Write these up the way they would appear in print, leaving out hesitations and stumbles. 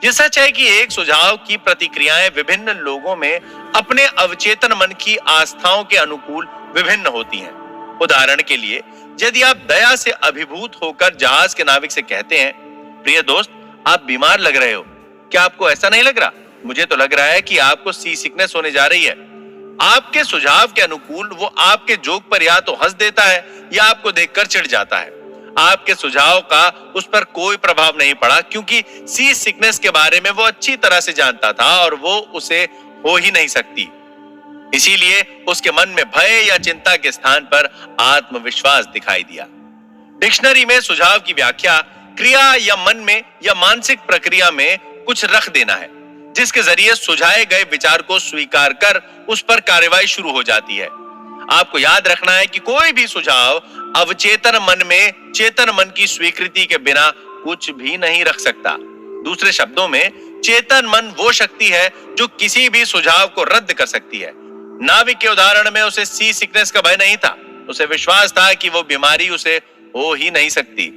ये सच है कि एक सुझाव की प्रतिक्रियाएं विभिन्न लोगों में अपने अवचेतन मन की आस्थाओं के अनुकूल विभिन्न होती हैं। उदाहरण के लिए, यदि आप दया से अभिभूत होकर जहाज के नाविक से कहते हैं, प्रिय दोस्त, आप बीमार लग रहे हो, क्या आपको ऐसा नहीं लग रहा? मुझे तो लग रहा है कि आपको सी सिकनेस होने जा रही है। आपके सुझाव के अनुकूल वो आपके जोक पर या तो हंस देता है या आपको देखकर चिढ़ जाता है। आपके सुझाव का उस पर कोई प्रभाव नहीं पड़ा, क्योंकि सी सिकनेस के बारे में वो अच्छी तरह से जानता था और वो उसे हो ही नहीं सकती। इसीलिए उसके मन में भय या चिंता के स्थान पर आत्मविश्वास दिखाई दिया। डिक्शनरी में सुझाव की व्याख्या क्रिया या मन में या मानसिक प्रक्रिया में कुछ रख देना है, जिसके जरिए सुझाए गए विचार को स्वीकार कर उस पर कार्रवाई शुरू हो जाती है। आपको याद रखना है कि कोई भी सुझाव अवचेतन मन में चेतन मन की स्वीकृति के बिना कुछ भी नहीं रख सकता। दूसरे शब्दों में, चेतन मन वो शक्ति है जो किसी भी सुझाव को रद्द कर सकती है। नाविक के उदाहरण में उसे सी सिकनेस का भय नहीं था, उसे विश्वास था कि वो बीमारी उसे हो ही नहीं सकती,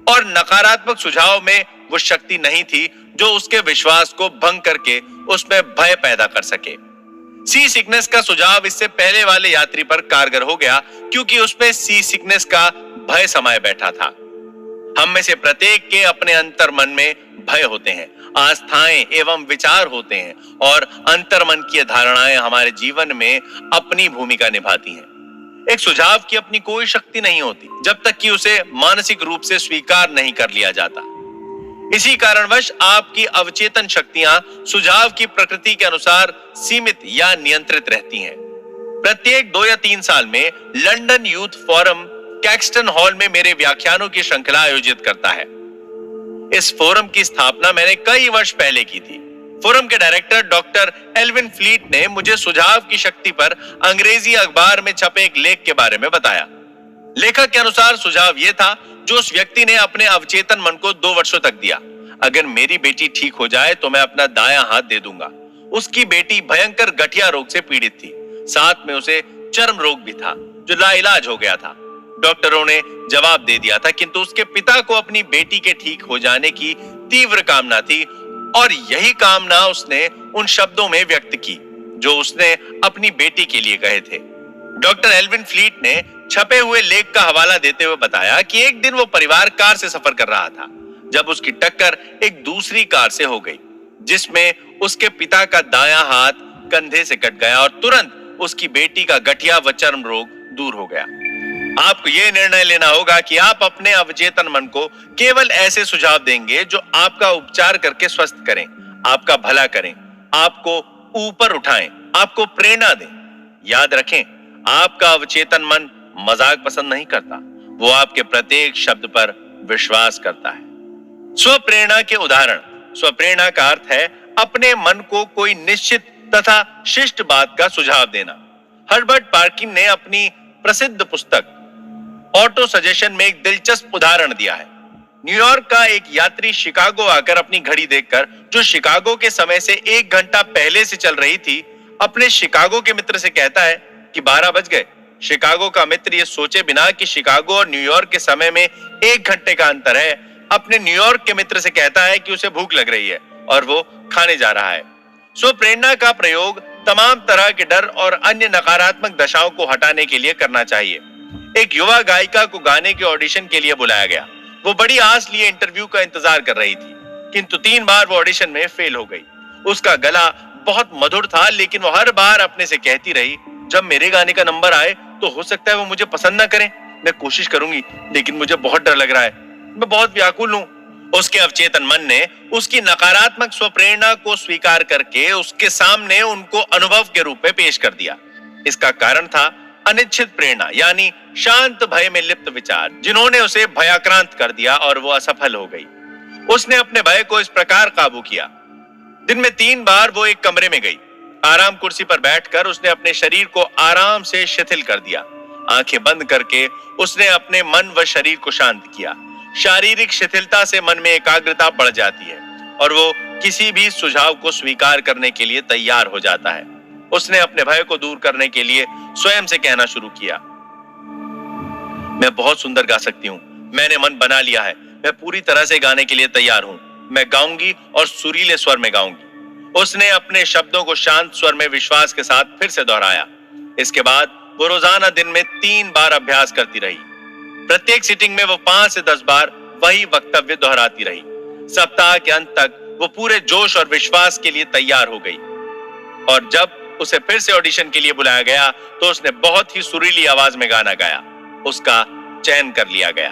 और नकारात्मक सुझाव में वो शक्ति नहीं थी जो उसके विश्वास को भंग करके उसमें भय पैदा कर सके। सी सिकनेस का सुझाव इससे पहले वाले यात्री पर कारगर हो गया, क्योंकि उसमें सी सिकनेस का भय समाये बैठा था। हम में से प्रत्येक के अपने अंतर मन में भय होते हैं, आस्थाएं एवं विचार होते हैं, और अंतर मन की धारणाएं हमारे जीवन में अपनी भूमिका निभाती हैं। एक सुझाव की अपनी कोई शक्ति नहीं होती जब तक कि उसे मानसिक रूप से स्वीकार नहीं कर लिया जाता। इसी कारणवश आपकी अवचेतन शक्तियां सुझाव की प्रकृति के अनुसार सीमित या नियंत्रित रहती हैं। प्रत्येक 2 या 3 साल में London youth forum Caxton hall में मेरे व्याख्यानों की श्रृंखला आयोजित करता है। इस फोरम की स्थापना मैंने कई वर्ष पहले की थी। फोरम के डायरेक्टर डॉक्टर एल्विन फ्लीट ने मुझे सुझाव की शक्ति पर अंग्रेजी अखबार में छपे एक लेख के बारे में बताया। लेखक के अनुसार सुझाव यह था जो उस व्यक्ति ने अपने अवचेतन मन को 2 वर्षों तक दिया, अगर मेरी बेटी ठीक हो जाए तो मैं अपना दायां हाथ दे दूंगा। उसकी बेटी भयंकर गठिया रोग से पीड़ित थी, साथ में उसे चर्म रोग भी था जो लाइलाज हो गया था। डॉक्टरों ने जवाब दे दिया था, किंतु उसके पिता को अपनी बेटी के ठीक हो जाने की तीव्र कामना थी, और यही कामना उसने उन शब्दों में व्यक्त की जो उसने अपनी बेटी के लिए कहे थे। डॉक्टर एल्विन फ्लीट ने छपे हुए लेख का हवाला देते हुए बताया कि एक दिन वो परिवार कार से सफर कर रहा था जब उसकी टक्कर एक दूसरी कार से हो गई, जिसमें उसके पिता का दायां हाथ कंधे से कट गया और तुरंत उसकी बेटी का गठिया व चर्म रोग दूर हो गया। आपको यह निर्णय लेना होगा कि आप अपने अवचेतन मन को केवल ऐसे सुझाव देंगे जो आपका उपचार करके स्वस्थ करें, आपका भला करें, आपको ऊपर उठाएं, आपको प्रेरणा दें। याद रखें, आपका अवचेतन मन मजाक पसंद नहीं करता, वो आपके प्रत्येक शब्द पर विश्वास करता है। स्वप्रेरणा के उदाहरण। स्वप्रेरणा का अर्थ है अपने मन को कोई निश्चित तथा शिष्ट बात का सुझाव देना। हर्बर्ट पार्किन ने अपनी प्रसिद्ध पुस्तक ऑटो सजेशन में एक दिलचस्प उदाहरण दिया है। न्यूयॉर्क का एक यात्री शिकागो आकर अपनी घड़ी देखकर, जो शिकागो के समय से 1 घंटा पहले से चल रही थी, अपने शिकागो के मित्र से कहता है कि 12 बज गए। शिकागो का मित्र ये सोचे बिना कि शिकागो और न्यूयॉर्क के समय में 1 घंटे का अंतर है, अपने न्यूयॉर्क के मित्र से कहता है कि उसे भूख लग रही है और वो खाने जा रहा है। स्वप्रेरणा का प्रयोग तमाम तरह के डर और अन्य नकारात्मक दशाओं को हटाने के लिए करना चाहिए। एक युवा गायिका को गाने के ऑडिशन के लिए बुलाया गया। वो बड़ी आस लिए इंटरव्यू का इंतजार कर रही थी, किंतु 3 बार वो ऑडिशन में फेल हो गई। उसका गला बहुत मधुर था, लेकिन वो हर बार अपने से कहती रही, जब मेरे गाने का नंबर आए तो हो सकता है वो मुझे पसंद ना करें। मैं कोशिश करूंगी, लेकिन मुझे बहुत डर लग रहा है, मैं बहुत व्याकुल हूं। उसके अवचेतन मन ने उसकी नकारात्मक स्वप्रेरणा को स्वीकार करके उसके सामने उनको अनुभव के रूप में पेश कर दिया। इसका कारण था अनिश्चित प्रेरणा, यानी शांत भय में लिप्त विचार, जिन्होंने उसे भयाक्रांत कर दिया और वो असफल हो गई। उसने अपने भय को इस प्रकार काबू किया। दिन में 3 बार वो एक कमरे में गई। आराम कुर्सी पर बैठकर उसने अपने शरीर को आराम से शिथिल कर दिया। आंखें बंद करके उसने अपने मन व शरीर को शांत किया। शारीरिक शिथिलता से मन में एकाग्रता बढ़ जाती है और वो किसी भी सुझाव को स्वीकार करने के लिए तैयार हो जाता है। उसने अपने भय को दूर करने के लिए स्वयं से कहना शुरू किया, मैं बहुत सुंदर गा सकती हूँ, मैंने मन बना लिया है, मैं पूरी तरह से गाने के लिए तैयार हूँ, मैं गाऊंगी और सुरीले स्वर में गाऊंगी। उसने अपने शब्दों को शांत स्वर में विश्वास के साथ फिर से दोहराया। इसके बाद वो रोजाना दिन में 3 बार अभ्यास करती रही। प्रत्येक सिटिंग में वो 5 से 10 बार वही वक्तव्य दोहराती रही। सप्ताह के अंत तक वो पूरे जोश और विश्वास के लिए तैयार हो गई और जब उसे फिर से ऑडिशन के लिए बुलाया गया तो उसने बहुत ही सुरीली आवाज में गाना गाया। उसका चयन कर लिया गया।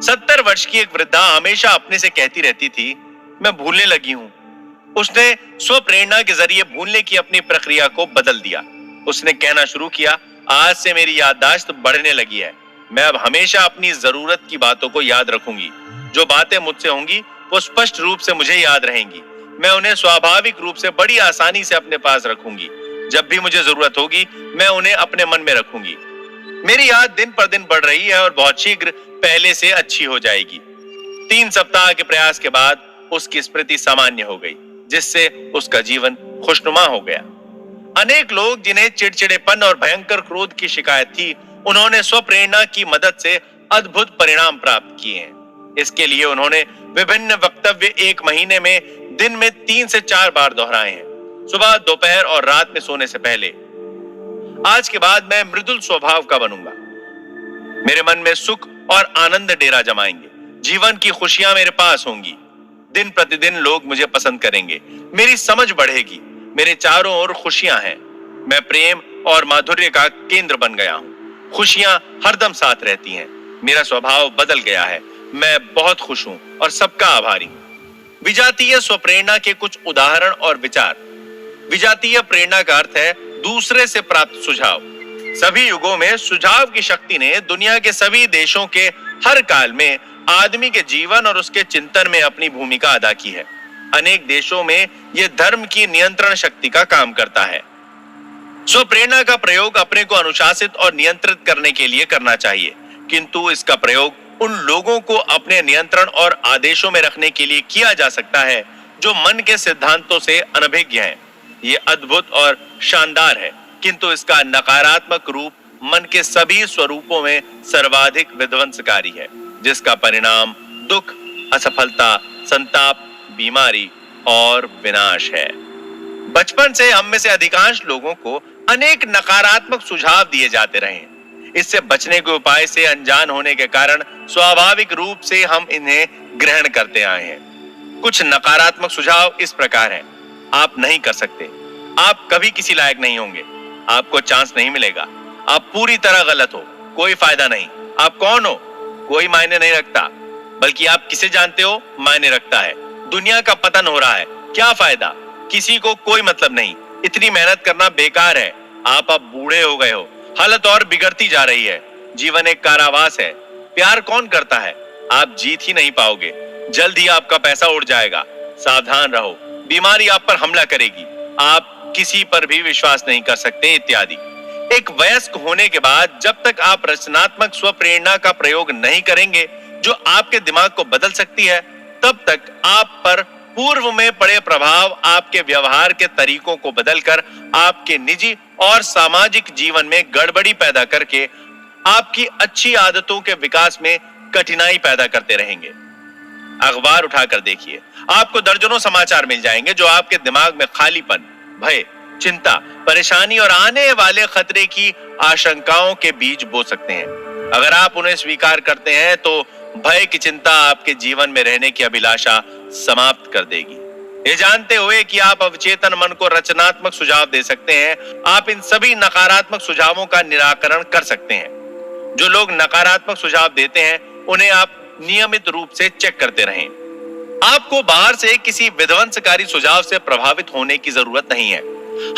70 वर्ष की एक वृद्धा हमेशा अपने से कहती रहती थी, मैं भूलने लगी हूं। उसने स्वप्रेरणा के जरिए भूलने की अपनी प्रक्रिया को बदल दिया। उसने कहना शुरू किया, आज से मेरी याददाश्त बढ़ने लगी है। मैं अब हमेशा अपनी जरूरत की बातों को याद रखूंगी। जो बातें मुझसे होंगी वो स्पष्ट रूप से मुझे याद रहेंगी। मैं उन्हें स्वाभाविक रूप से बड़ी आसानी से अपने पास रखूंगी। जब भी मुझे जरूरत होगी मैं उन्हें अपने मन में रखूंगी। मेरी याद दिन पर दिन बढ़ रही है और बहुत शीघ्र पहले से अच्छी हो जाएगी। 3 सप्ताह के प्रयास के बाद उसकी स्मृति सामान्य हो गई, जिससे उसका जीवन खुशनुमा हो गया। अनेक लोग जिन्हें चिड़चिड़ेपन और भयंकर क्रोध की शिकायत थी, उन्होंने स्वप्रेरणा की मदद से अद्भुत परिणाम प्राप्त किए हैं। इसके लिए उन्होंने विभिन्न वक्तव्य 1 महीने में दिन में 3 से 4 बार दोहराए हैं, सुबह, दोपहर और रात में सोने से पहले। आज के बाद मैं मृदुल स्वभाव का बनूंगा। मेरे मन में सुख और आनंद डेरा जमाएंगे। जीवन की खुशियां मेरे पास होंगी। दिन प्रतिदिन लोग मुझे पसंद करेंगे। मेरी समझ बढ़ेगी। मेरे चारों ओर खुशियां हैं। मैं प्रेम और माधुर्य का केंद्र बन गया हूं। खुशियां हरदम साथ रहती हैं। मेरा स्वभाव बदल गया है। मैं बहुत खुश हूं और सबका आभारी हूं। विजातीय स्वप्रेरणा के कुछ उदाहरण और विचार। विजातीय प्रेरणा का अर्थ है दूसरे से प्राप्त सुझाव। सभी युगों में सुझाव की शक्ति ने दुनिया के सभी देशों के हर काल में आदमी के जीवन और उसके चिंतन में अपनी भूमिका अदा की है। अनेक देशों में यह धर्म की नियंत्रण शक्ति का काम करता है। स्वप्रेरणा का प्रयोग अपने को अनुशासित और नियंत्रित करने के लिए करना चाहिए, किंतु इसका प्रयोग उन लोगों को अपने नियंत्रण और आदेशों में रखने के लिए किया जा सकता है जो मन के सिद्धांतों से अनभिज्ञ हैं। ये अद्भुत और शानदार है, किंतु इसका नकारात्मक रूप मन के सभी स्वरूपों में सर्वाधिक विध्वंसकारी है, जिसका परिणाम दुख, असफलता, संताप, बीमारी और विनाश है। बचपन से हम में से अधिकांश लोगों को अनेक नकारात्मक सुझाव दिए जाते रहे हैं। इससे बचने के उपाय से अनजान होने के कारण स्वाभाविक रूप से हम इन्हें ग्रहण करते आए हैं। कुछ नकारात्मक सुझाव इस प्रकार हैं, आप नहीं कर सकते, आप कभी किसी लायक नहीं होंगे, आपको चांस नहीं मिलेगा, आप पूरी तरह गलत हो, कोई फायदा नहीं, आप कौन हो, कोई मायने नहीं रखता, बल्कि आप किसे जानते हो मायने रखता है, दुनिया का पतन हो रहा है, क्या फायदा, किसी को कोई मतलब नहीं, इतनी मेहनत करना बेकार है, आप अब बूढ़े हो गए हो, हालत और बिगड़ती जा रही है, जीवन एक कारावास है, प्यार कौन करता है, आप जीत ही नहीं पाओगे, जल्द ही आपका पैसा उड़ जाएगा, सावधान रहो, बीमारी आप पर हमला करेगी, आप किसी पर भी विश्वास नहीं कर सकते, इत्यादि। एक वयस्क होने के बाद जब तक आप रचनात्मक स्वप्रेरणा का प्रयोग नहीं करेंगे जो आपके दिमाग को बदल सकती है, तब तक आप पर पूर्व में पड़े प्रभाव आपके व्यवहार के तरीकों को बदलकर आपके निजी और सामाजिक जीवन में गड़बड़ी पैदा करके आपकी अच्छी आदतों के विकास में कठिनाई पैदा करते रहेंगे। अखबार उठाकर देखिए, आपको दर्जनों समाचार मिल जाएंगे जो आपके दिमाग में खालीपन, भय, चिंता, परेशानी और आने वाले खतरे की आशंकाओं के बीज बो सकते हैं। अगर आप उन्हें स्वीकार करते हैं तो भय की चिंता आपके जीवन में रहने की अभिलाषा समाप्त कर देगी। ये जानते हुए कि आप अवचेतन मन को रचनात्मक सुझाव दे सकते हैं, आप इन सभी नकारात्मक सुझावों का निराकरण कर सकते हैं। जो लोग नकारात्मक सुझाव देते हैं उन्हें आप नियमित रूप से चेक करते रहें। आपको बाहर से किसी विध्वंसकारी सुझाव से प्रभावित होने की जरूरत नहीं है।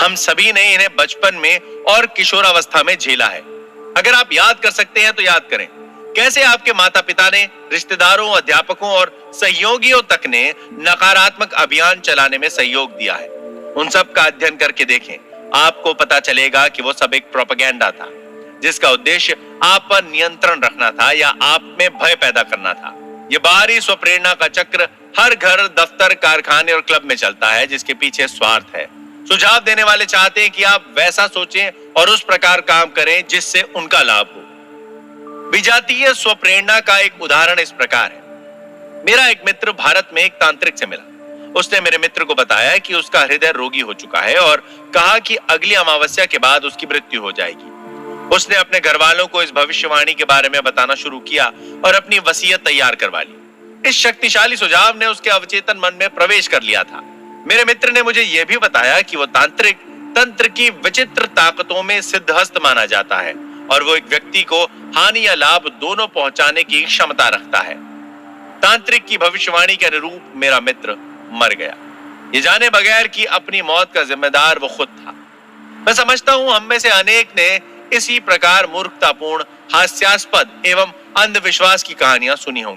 हम सभी ने इन्हें बचपन में और किशोरावस्था में झेला है। अगर आप याद कर सकते हैं तो याद करें, कैसे आपके माता पिता ने, रिश्तेदारों, अध्यापकों और सहयोगियों तक ने नकारात्मक अभियान चलाने में सहयोग दिया है। उन सब का अध्ययन करके देखें, आपको पता चलेगा कि वो सब एक प्रोपेगेंडा था, जिसका उद्देश्य आप पर नियंत्रण रखना था या आप में भय पैदा करना था। ये बाहरी स्वप्रेरणा का चक्र हर घर, दफ्तर, कारखाने और क्लब में चलता है, जिसके पीछे स्वार्थ है। सुझाव देने वाले चाहते हैं कि आप वैसा सोचें और उस प्रकार काम करें जिससे उनका लाभ हो। विजातीय स्वप्रेरणा का एक उदाहरण इस प्रकार है। मेरा एक मित्र भारत में एक तांत्रिक से मिला। उसने मेरे मित्र को बताया कि उसका हृदय रोगी हो चुका है और कहा कि अगली अमावस्या के बाद उसकी मृत्यु हो जाएगी। उसने अपने घर वालों को इस भविष्यवाणी के बारे में बताना शुरू किया और अपनी वसीयत तैयार करवा ली। इस शक्तिशाली सुझाव ने उसके अवचेतन मन में प्रवेश कर लिया था। मेरे मित्र ने मुझे यह भी बताया कि वो तांत्रिक तंत्र की विचित्र ताकतों में सिद्धहस्त माना जाता है और वो एक व्यक्ति को हानि या लाभ दोनों पहुंचाने की क्षमता रखता है। तांत्रिक की भविष्यवाणी के अनुरूप मेरा मित्र मर गया, ये जाने बगैर कि अपनी मौत का जिम्मेदार वो खुद था। मैं समझता हूं हम में से अनेक ने इसी प्रकार मूर्खतापूर्ण, हास्यास्पद एवं अंधविश्वास की कहानियां सुनी होंगी।